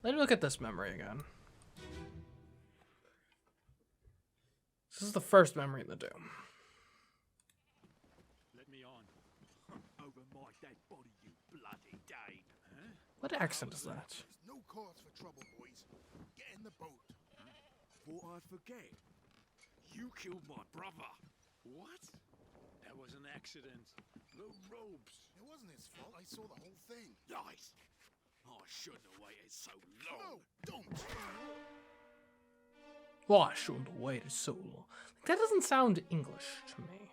Let me look at this memory again. This is the first memory in the Doom. Let me on. Over my dead body, you bloody Dane. Huh? What accent is that? There's no cause for trouble, boys. Get in the boat. Thought I'd forget. You killed my brother. What? That was an accident. The robes. It wasn't his fault. I saw the whole thing. Lies. I shouldn't have waited so long. No, don't. Well, I shouldn't have waited so long. That doesn't sound English to me.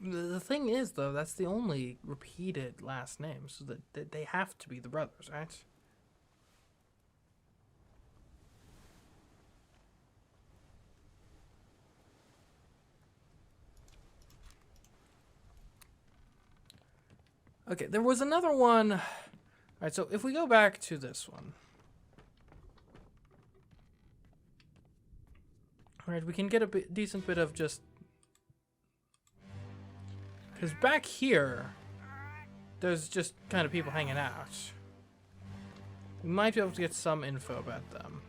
The thing is, though, that's the only repeated last name, so that they have to be the brothers, right? Okay, there was another one. All right, so if we go back to this one. All right, we can get a decent bit of just... Because back here, there's just kind of people hanging out. We might be able to get some info about them.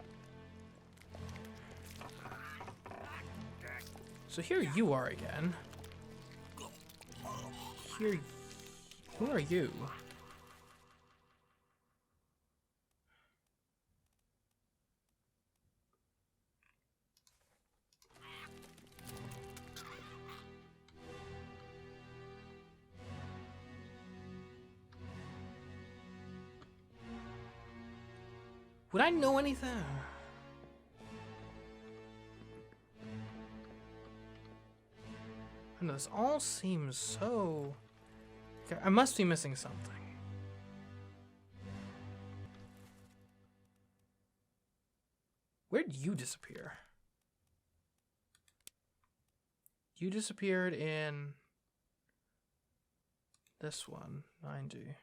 So here you are again. Here... Who are you? Would I know anything? And this all seems so... Okay, I must be missing something. Where did you disappear? You disappeared in... this one, 90.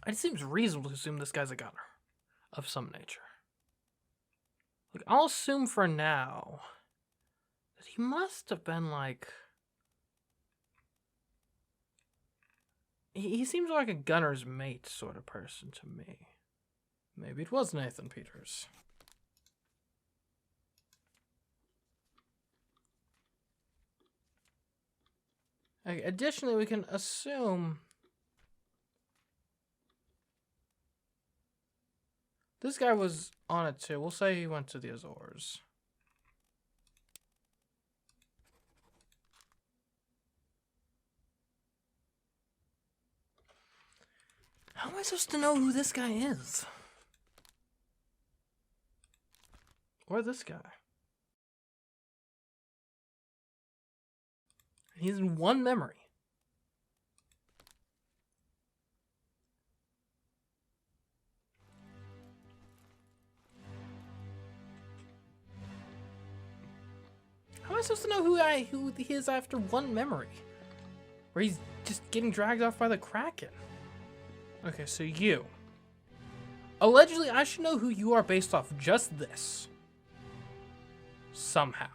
It seems reasonable to assume this guy's a gunner of some nature. Look, I'll assume for now that he must have been like... He seems like a gunner's mate sort of person to me. Maybe it was Nathan Peters. Okay, additionally, we can assume this guy was on it too. We'll say he went to the Azores. How am I supposed to know who this guy is? Or this guy? He's in one memory. How am I supposed to know who he is after one memory? Where he's just getting dragged off by the Kraken. Okay, so you. Allegedly, I should know who you are based off just this. Somehow.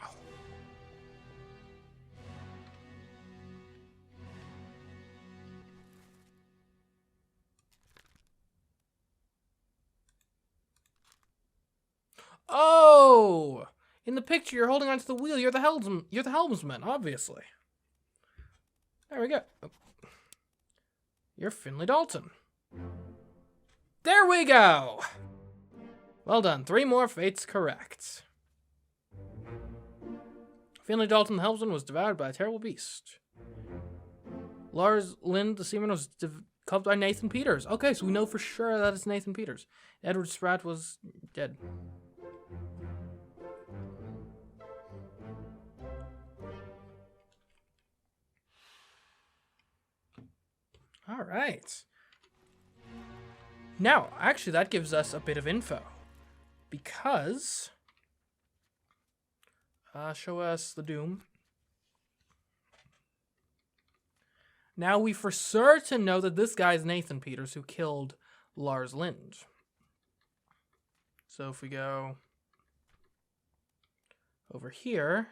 Oh! In the picture, you're holding onto the wheel. You're the helmsman, obviously. There we go. You're Finley Dalton. There we go! Well done. 3 more fates correct. Finley Dalton Helmsman was devoured by a terrible beast. Lars Lind, the seaman, was caught by Nathan Peters. Okay, so we know for sure that it's Nathan Peters. Edward Spratt was dead. All right. Now, actually, that gives us a bit of info. Because... show us the Doom. Now we for certain know that this guy is Nathan Peters, who killed Lars Lind. So if we go over here,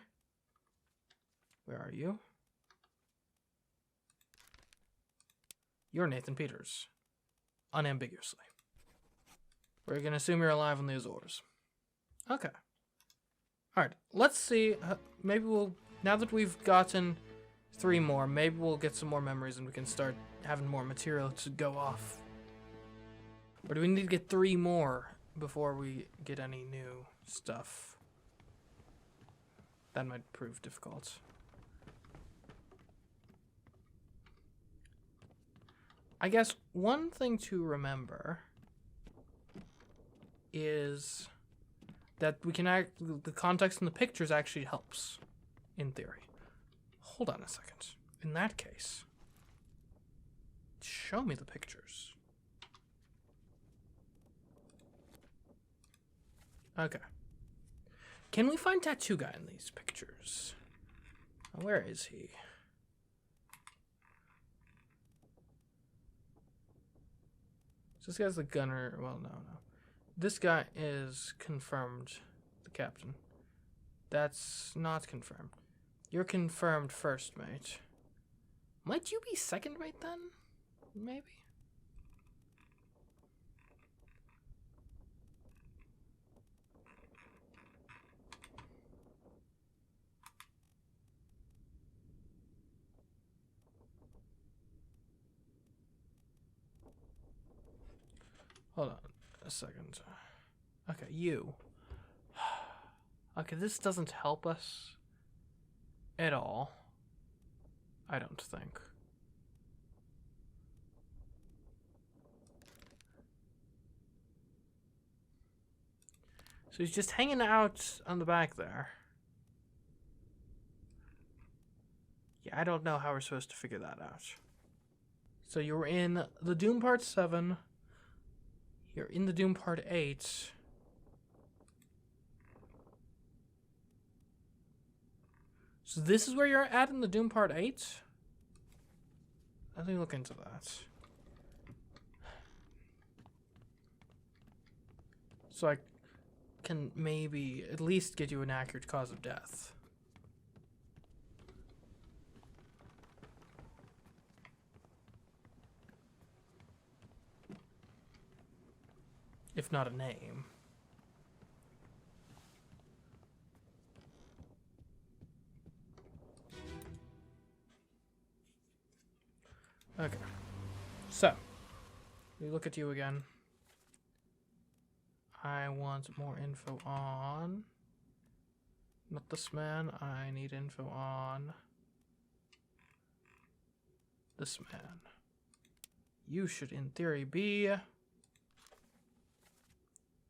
where are you? You're Nathan Peters, unambiguously. We're going to assume you're alive on the Azores. Okay. Alright, let's see. Maybe we'll, now that we've gotten 3 more, maybe we'll get some more memories and we can start having more material to go off. Or do we need to get 3 more before we get any new stuff? That might prove difficult. I guess one thing to remember is that we can the context in the pictures actually helps, in theory. Hold on a second. In that case, show me the pictures. Okay. Can we find Tattoo Guy in these pictures? Where is he? So this guy's the gunner. Well, no. This guy is confirmed, the captain. That's not confirmed. You're confirmed first mate. Might you be second mate then? Maybe? Hold on a second. Okay, you. Okay, this doesn't help us at all. I don't think. So he's just hanging out on the back there. Yeah, I don't know how we're supposed to figure that out. So you're in the Doom Part 7. You're in the Doom Part 8. So this is where you're at in the Doom Part 8? Let me look into that. So I can maybe at least get you an accurate cause of death. If not a name. Okay. So, we look at you again. I want more info on... Not this man. I need info on... this man. You should, in theory, be...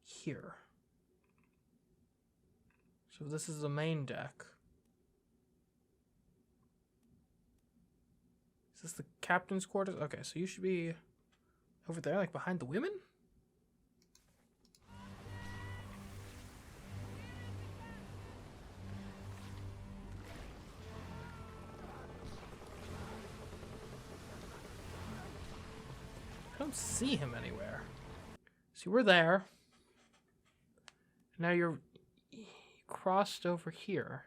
here. So this is the main deck. Is this the captain's quarters? Okay, so you should be over there, like behind the women? I don't see him anywhere. See, we're there. Now you're crossed over here.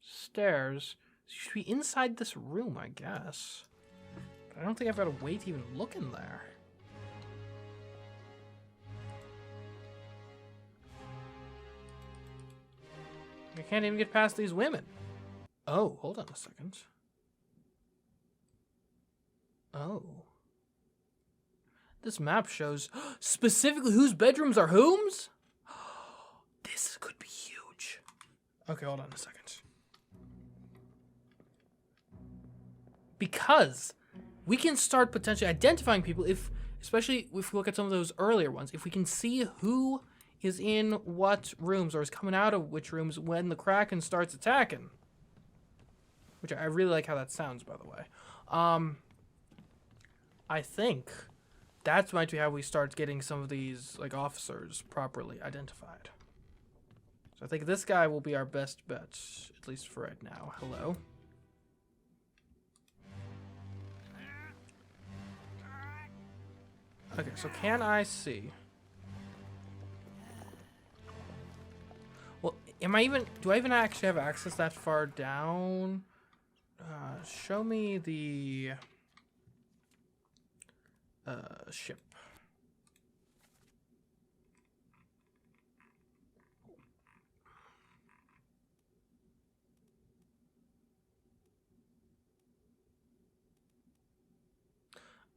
Stairs. So you should be inside this room, I guess. But I don't think I've got a way to even look in there. I can't even get past these women. Oh, hold on a second. This map shows specifically whose bedrooms are whom's? This could be huge. Okay, hold on a second. Because we can start potentially identifying people especially if we look at some of those earlier ones, if we can see who is in what rooms or is coming out of which rooms when the Kraken starts attacking. Which I really like how that sounds, by the way. I think that might be how we start getting some of these like officers properly identified. So I think this guy will be our best bet, at least for right now. Hello. Okay, so can I see? Well, do I even actually have access that far down? Show me the ship.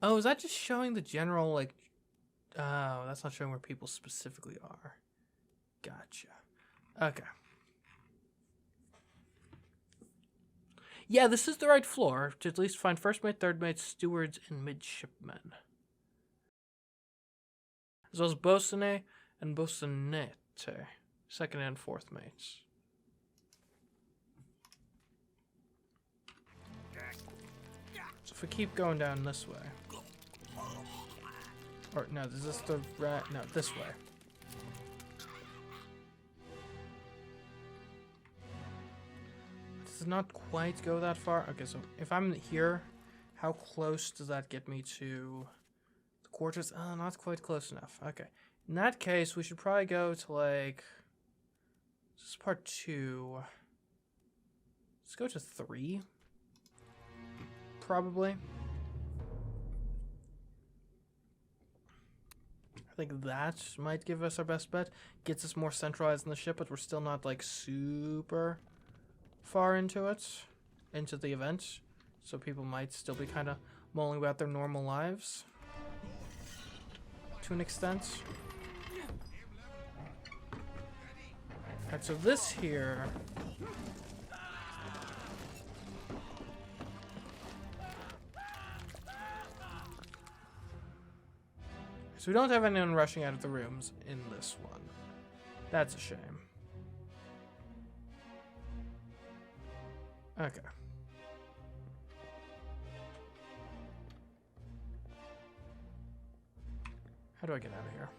Oh, is that just showing the general, like... Oh, that's not showing where people specifically are. Gotcha. Okay. Yeah, this is the right floor to at least find first mate, third mate, stewards, and midshipmen. As well as boatswain and boatswainette, second and fourth mates. So if we keep going down this way. Or, no, is this the right? No, this way. Does not quite go that far. Okay, so if I'm here, how close does that get me to the quarters? Oh, not quite close enough. Okay. In that case, we should probably go to, like... This is part 2. Let's go to 3. Probably. I think that might give us our best bet. Gets us more centralized in the ship, but we're still not, like, super far into it. Into the event. So people might still be kind of mulling about their normal lives. To an extent. Alright, so this here... So we don't have anyone rushing out of the rooms in this one. That's a shame. Okay. How do I get out of here?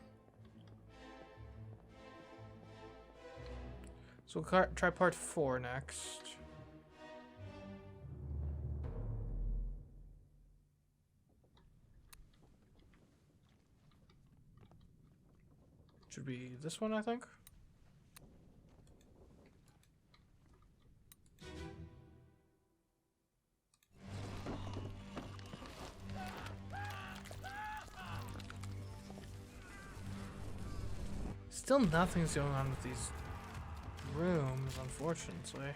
So we'll try part 4 next. Should be this one, I think. Still nothing's going on with these rooms, unfortunately.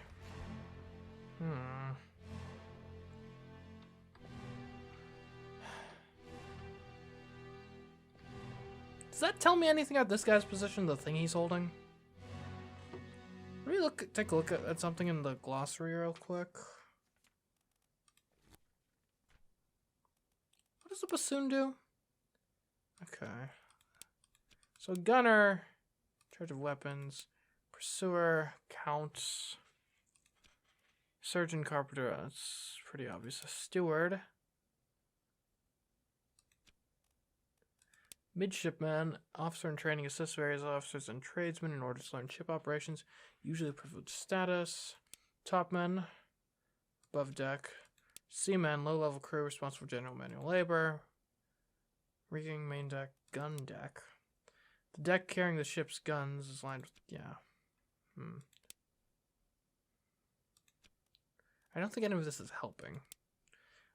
Does that tell me anything about this guy's position, the thing he's holding? Let me take a look at something in the glossary real quick. What does the bassoon do? Okay. So gunner, charge of weapons, pursuer, counts, surgeon, carpenter, that's pretty obvious. A steward. Midshipman, officer in training, assists various officers and tradesmen in order to learn ship operations, usually privileged status. Topman, above deck. Seaman, low-level crew, responsible for general manual labor. Rigging, main deck, gun deck. The deck carrying the ship's guns is lined with, yeah. I don't think any of this is helping.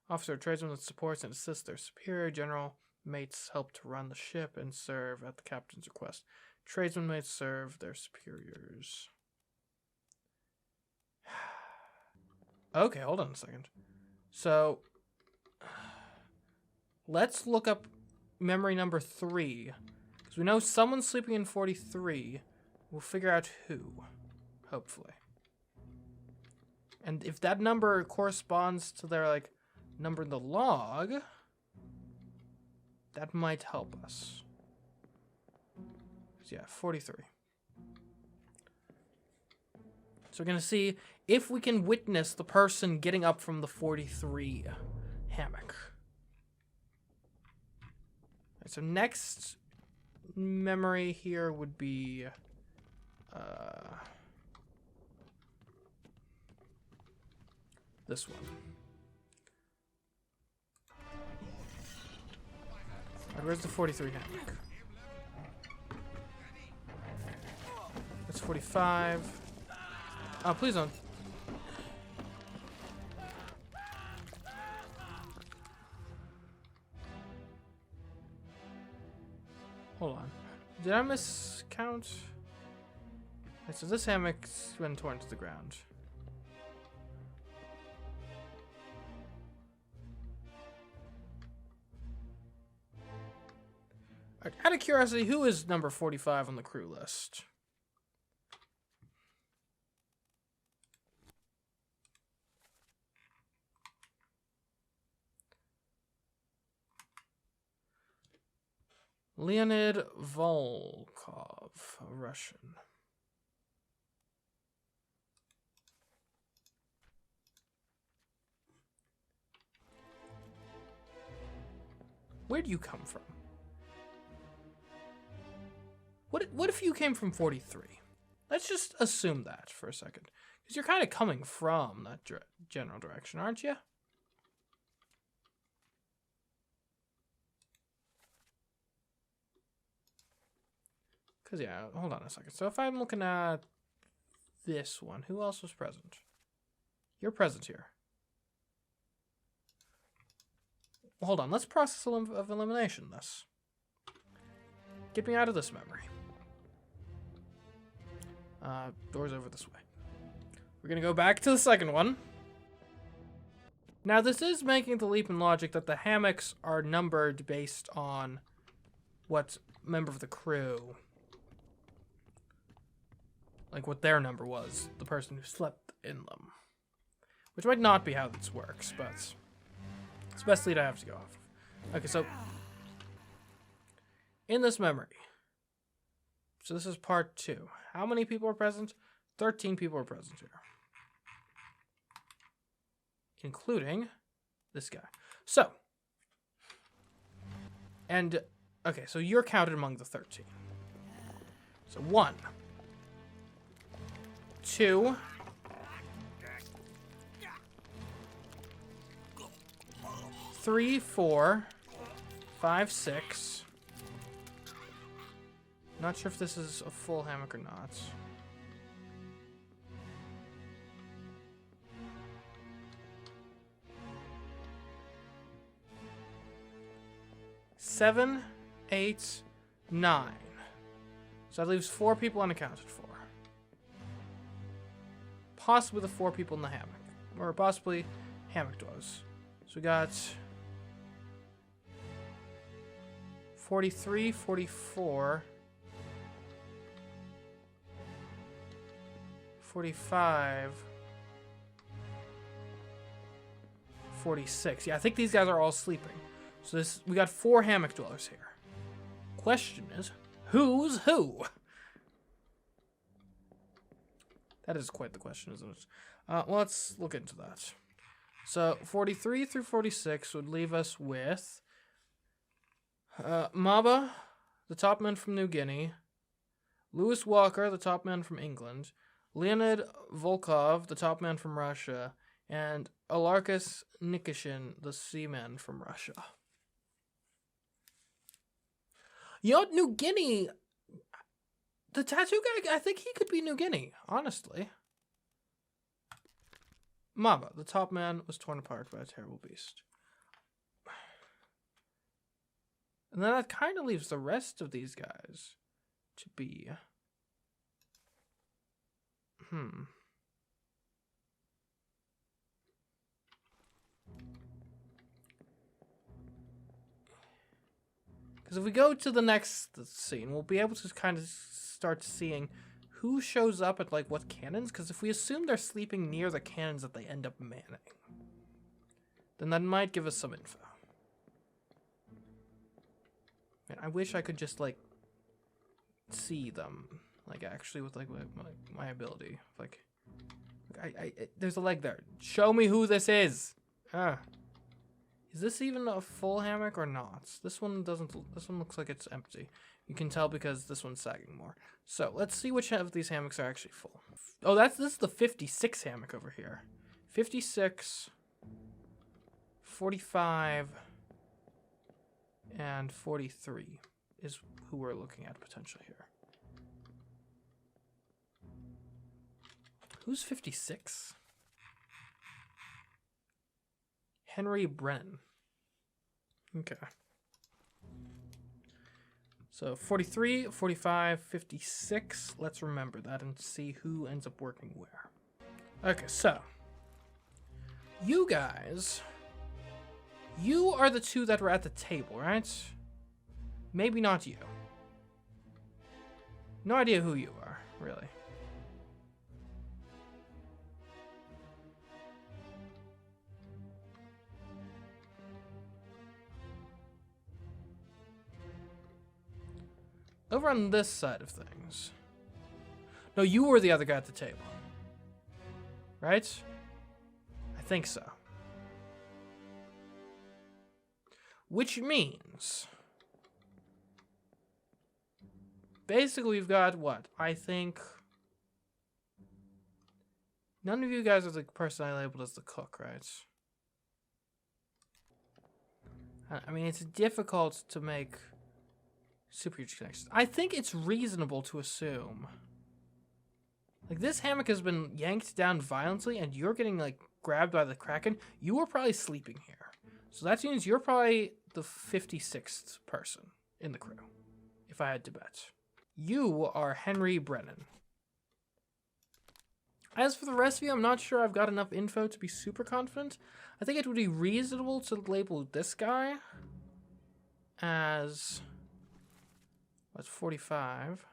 Officer, tradesman that supports and assists their superior. General mates help to run the ship and serve at the captain's request. Tradesmen mates serve their superiors. Okay, hold on a second. So, let's look up memory number 3. Because we know someone's sleeping in 43. We'll figure out who. Hopefully. And if that number corresponds to their, like, number in the log, that might help us. Yeah, 43. So we're going to see if we can witness the person getting up from the 43 hammock. Right, so next memory here would be... this one. Alright, where's the 43 hammock? That's 45. Oh, please don't. Hold on. Did I miscount? Okay, so this hammock's been torn to the ground. Alright, out of curiosity, who is number 45 on the crew list? Leonid Volkov, a Russian. Where do you come from? What if you came from 43? Let's just assume that for a second. Because you're kind of coming from that general direction, aren't you? Because, yeah, hold on a second. So if I'm looking at this one, who else was present? You're present here. Hold on, let's process of elimination this. Get me out of this memory. Door's over this way. We're gonna go back to the second one. Now, this is making the leap in logic that the hammocks are numbered based on what member of the crew, like what their number was, the person who slept in them. Which might not be how this works, but it's the best lead I have to go off of. Okay, so in this memory, so this is part 2. How many people are present? 13 people are present here. Including this guy. So, and, okay, so you're counted among the 13. So 1, 2, 3, 4, 5, 6. Not sure if this is a full hammock or not. Seven, 8, 9. So that leaves 4 people unaccounted for. Possibly the 4 people in the hammock. Or possibly hammock dwellers. So we got 43, 44, 45, 46. Yeah, I think these guys are all sleeping. So this, we got 4 hammock dwellers here. Question is, who's who? That is quite the question, isn't it? Well, let's look into that. So 43 through 46 would leave us with Maba, the top man from New Guinea, Lewis Walker, the top man from England, Leonid Volkov, the top man from Russia, and Alarkus Nikishin, the seaman from Russia. You know what, New Guinea, the tattoo guy, I think he could be New Guinea, honestly. Maba, the top man, was torn apart by a terrible beast. And then that kind of leaves the rest of these guys to be... Because if we go to the next scene, we'll be able to kind of start seeing who shows up at, like, what cannons. Because if we assume they're sleeping near the cannons that they end up manning, then that might give us some info. Man, I wish I could just, like, see them. Like, actually, with, like, my ability. Like, there's a leg there. Show me who this is. Is this even a full hammock or not? This one doesn't. This one looks like it's empty. You can tell because this one's sagging more. So let's see which of these hammocks are actually full. Oh, this is the 56 hammock over here. 56, 45, and 43 is who we're looking at potentially here. Who's 56? Henry Brennan. Okay. So 43, 45, 56. Let's remember that and see who ends up working where. Okay, so you guys, you are the two that were at the table, right? Maybe not you. No idea who you are, really. Over on this side of things. No, you were the other guy at the table. Right? I think so. Which means... basically, we've got what? I think... none of you guys are the person I labeled as the cook, right? I mean, it's difficult to make... super huge connections. I think it's reasonable to assume, like, this hammock has been yanked down violently and you're getting, like, grabbed by the Kraken. You were probably sleeping here. So that means you're probably the 56th person in the crew, if I had to bet. You are Henry Brennan. As for the rest of you, I'm not sure I've got enough info to be super confident. I think it would be reasonable to label this guy as... that's 45.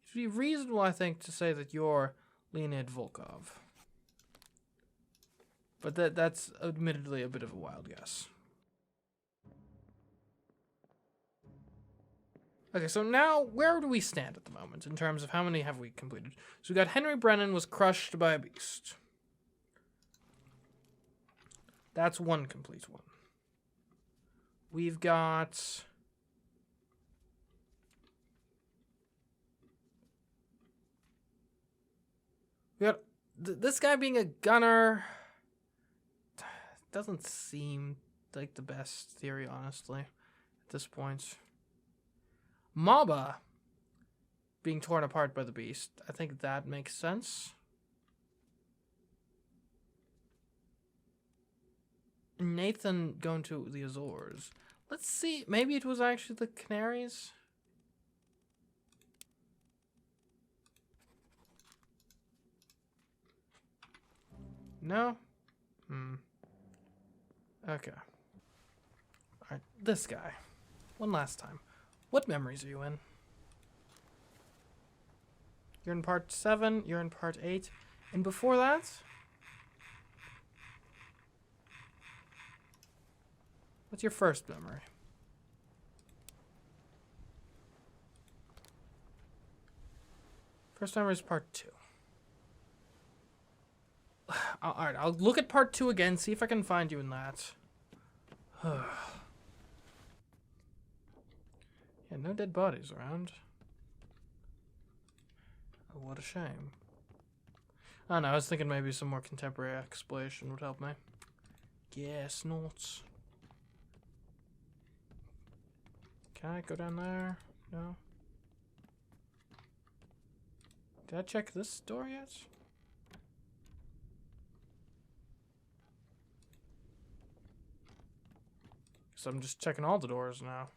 It would be reasonable, I think, to say that you're Leonid Volkov. But that's admittedly a bit of a wild guess. Okay, so now, where do we stand at the moment in terms of how many have we completed? So we got Henry Brennan was crushed by a beast. That's one complete one. We've got... this guy being a gunner doesn't seem like the best theory, honestly, at this point. Maba being torn apart by the beast, I think that makes sense. Nathan going to the Azores. Let's see. Maybe it was actually the Canaries. No? Okay. Alright, this guy. One last time. What memories are you in? You're in part 7, you're in part 8, and before that? What's your first memory? First memory is part 2. Alright, I'll look at part 2 again, see if I can find you in that. Yeah, no dead bodies around. Oh, what a shame. I don't know, I was thinking maybe some more contemporary exploration would help me. Guess not. Can I go down there? No. Did I check this door yet? So I'm just checking all the doors now.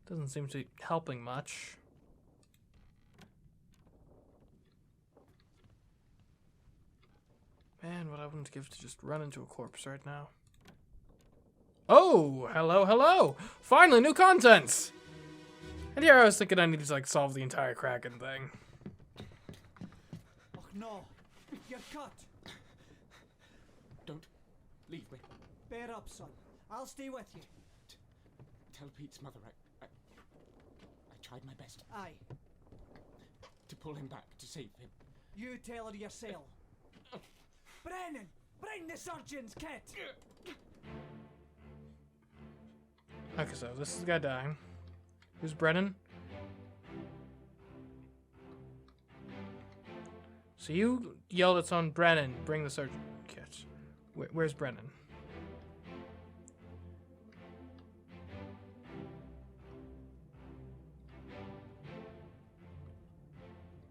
Doesn't seem to be helping much. what I wouldn't give to just run into a corpse right now. Oh, hello, hello! Finally, new contents! And here I was thinking I needed to, like, solve the entire Kraken thing. Oh no, you're cut. Don't leave me. Bear up, son. I'll stay with you. Tell Pete's mother I tried my best Aye, to pull him back, to save him. you tell her yourself. Brennan, bring the surgeon's kit. Okay, so this is the guy dying. Who's Brennan? So you yelled at someone, Brennan, bring the surgeon kit. Where's Brennan?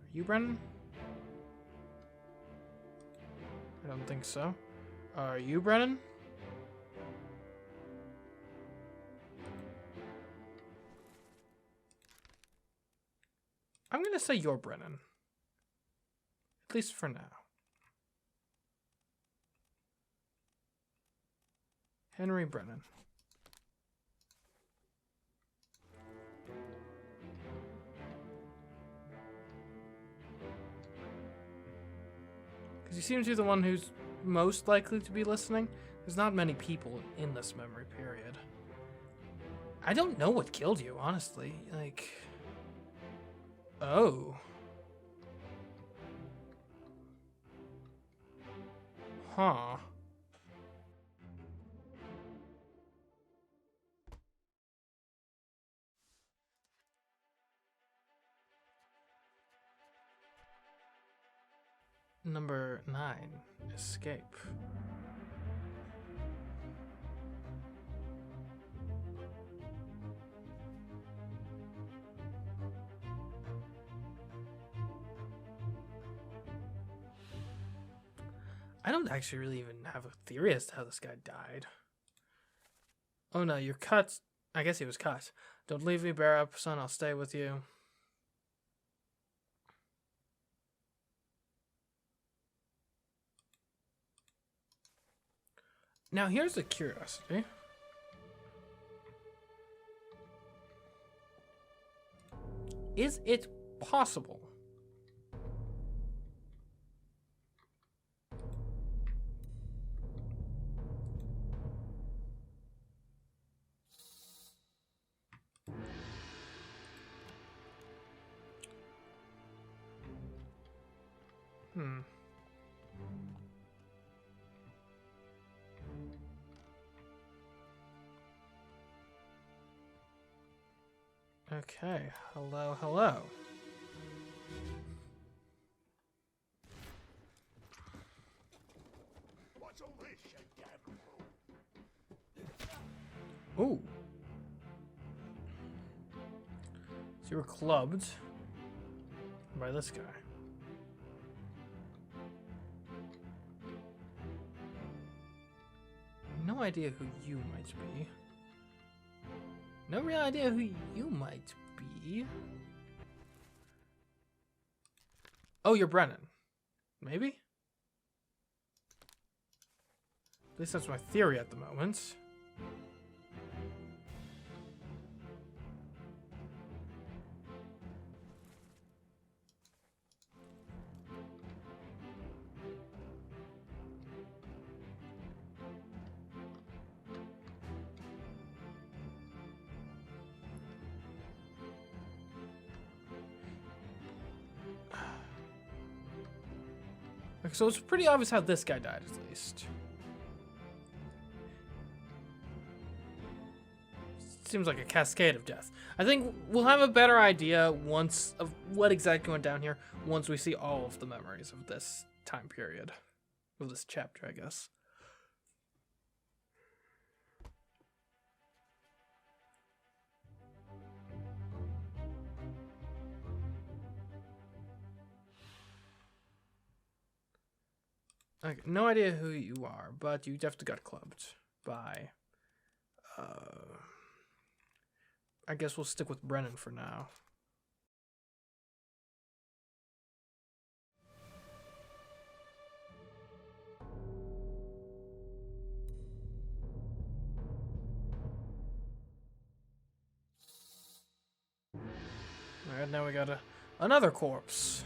Are you Brennan? I don't think so. Are you Brennan? I'm gonna say you're Brennan. At least for now. Henry Brennan. Because he seems to be the one who's most likely to be listening. There's not many people in this memory period. I don't know what killed you, honestly. Like... Oh. Huh. Number 9. Escape. I don't actually really even have a theory as to how this guy died. Oh no, you're cut. I guess he was cut. Don't leave me, bear up, son. I'll stay with you. Now here's a curiosity. Is it possible Okay, hello, hello. What's all this, you damn Ooh. So you were clubbed by this guy. No idea who you might be. No real idea who you might be. Oh, you're Brennan. Maybe? At least that's my theory at the moment. Okay, so it's pretty obvious how this guy died, at least. Seems like a cascade of death. I think we'll have a better idea once of what exactly went down here once we see all of the memories of this time period. Of this chapter, I guess. Okay, no idea who you are, but you definitely got clubbed by... I guess we'll stick with Brennan for now. now we got another corpse.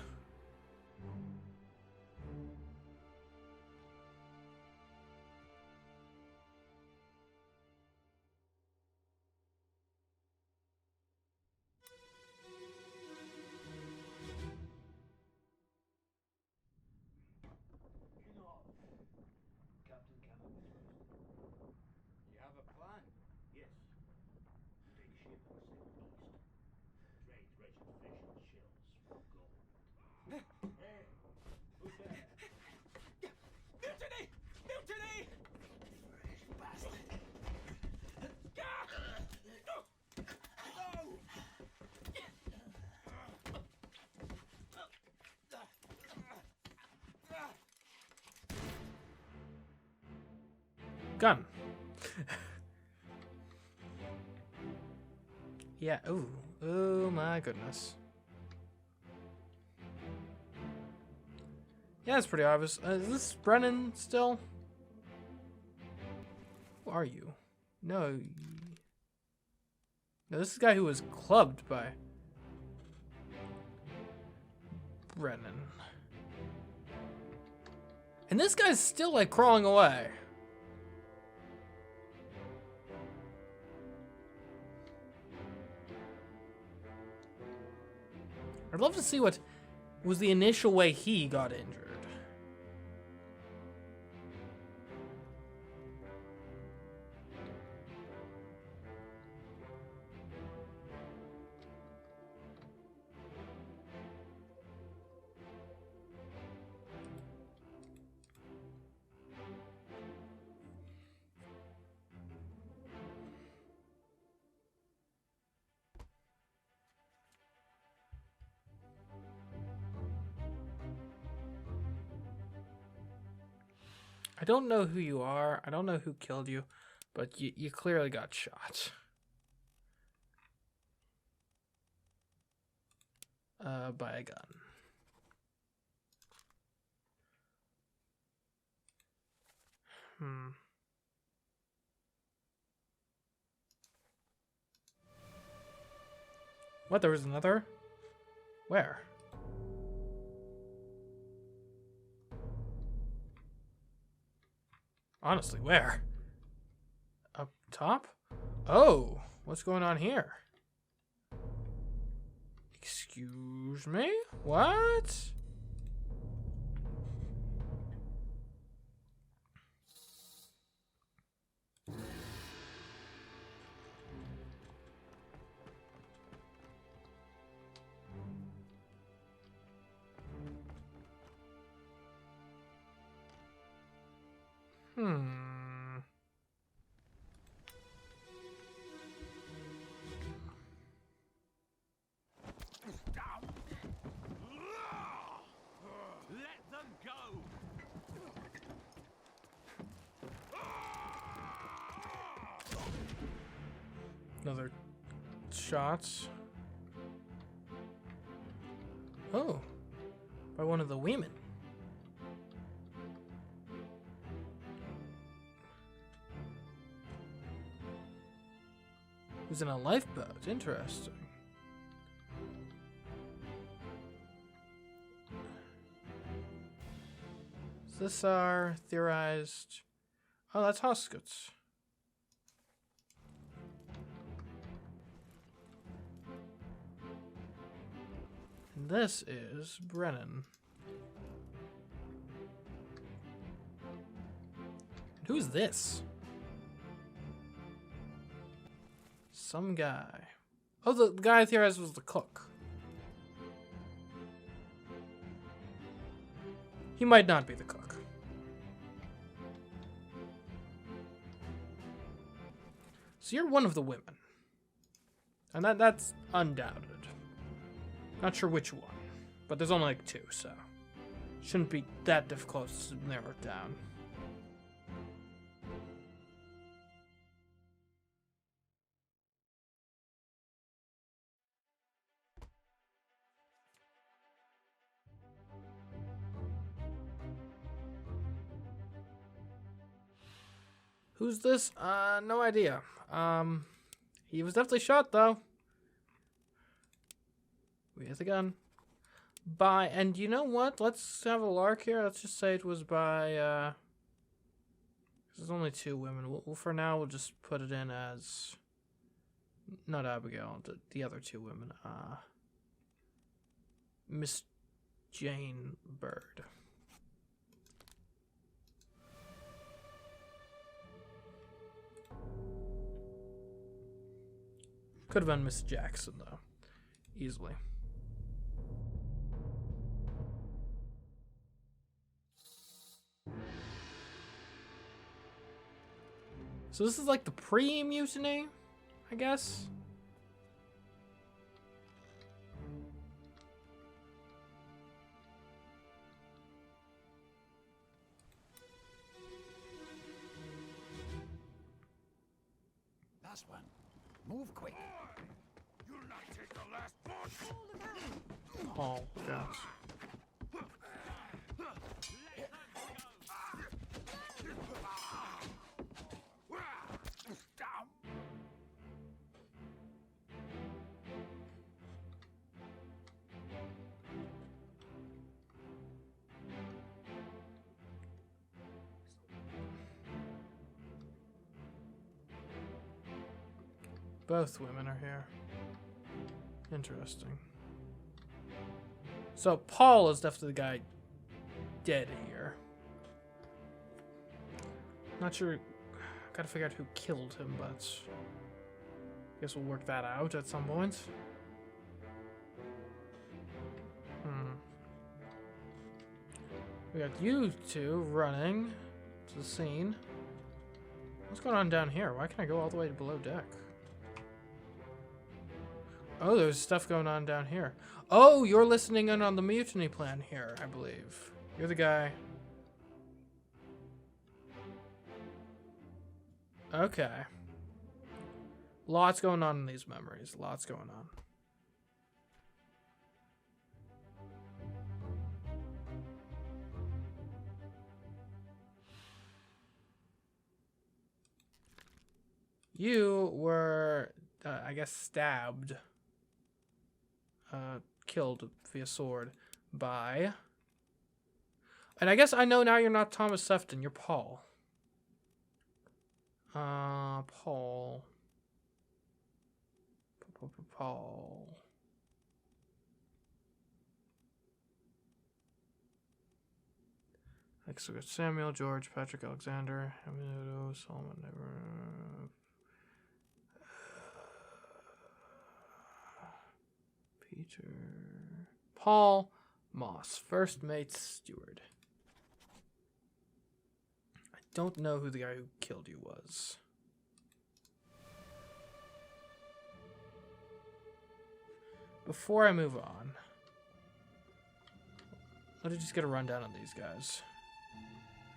Captain cannot be trusted. You have a plan? Yes. Take ship and sail east. Trade wretched fish and shells for gold. Hey, who's there? Mutiny! Mutiny! Bastard! No! Gun. Yeah, ooh. Oh my goodness. Yeah, it's pretty obvious. Is this Brennan still? Who are you? No. No, this is the guy who was clubbed by Brennan. And this guy's still like crawling away. I'd love to see what was the initial way he got injured. I don't know who you are. I don't know who killed you, but you clearly got shot. By a gun. What, there was another? Where? Honestly, where? Up top? Oh, what's going on here? Excuse me? What? Let them go! Another shots. Oh, by one of the women. Who's in a lifeboat? Interesting. Is this our theorized? Oh, that's Hoskins. And this is Brennan. And who's this? Some guy. Oh, the guy I theorized was the cook. He might not be the cook. So you're one of the women. And that's undoubted. Not sure which one. But there's only like two, so shouldn't be that difficult to narrow it down. Who's this? No idea. He was definitely shot though. We hit the gun. By, and you know what? Let's have a lark here. Let's just say it was by, there's only 2 women. For now, we'll just put it in as, not Abigail, the other 2 women. Miss Jane Bird. Could have been Miss Jackson, though. Easily. So this is like the pre-mutiny, I guess? Last one. Move quick. You'll not take the last one. Oh, gosh. Both women are here. Interesting. So Paul is definitely the guy dead here. Not sure. Gotta figure out who killed him, but guess we'll work that out at some point. We got you 2 running to the scene. What's going on down here? Why can't I go all the way to below deck? Oh, there's stuff going on down here. Oh, you're listening in on the mutiny plan here, I believe. You're the guy. Okay. Lots going on in these memories. Lots going on. You were, I guess, stabbed. Killed via sword by... And I guess I know now you're not Thomas Sefton, you're Paul. Paul. Paul. Like, so we got Samuel, George, Patrick, Alexander, Hamilton, Solomon, Peter, Paul, Moss, first mate steward. I don't know who the guy who killed you was. Before I move on, let me just get a rundown on these guys.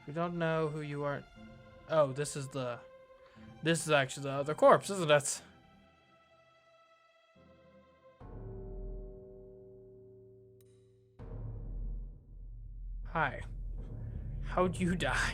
If we don't know who you are... Oh, this is actually the other corpse, isn't it? Hi. How'd you die?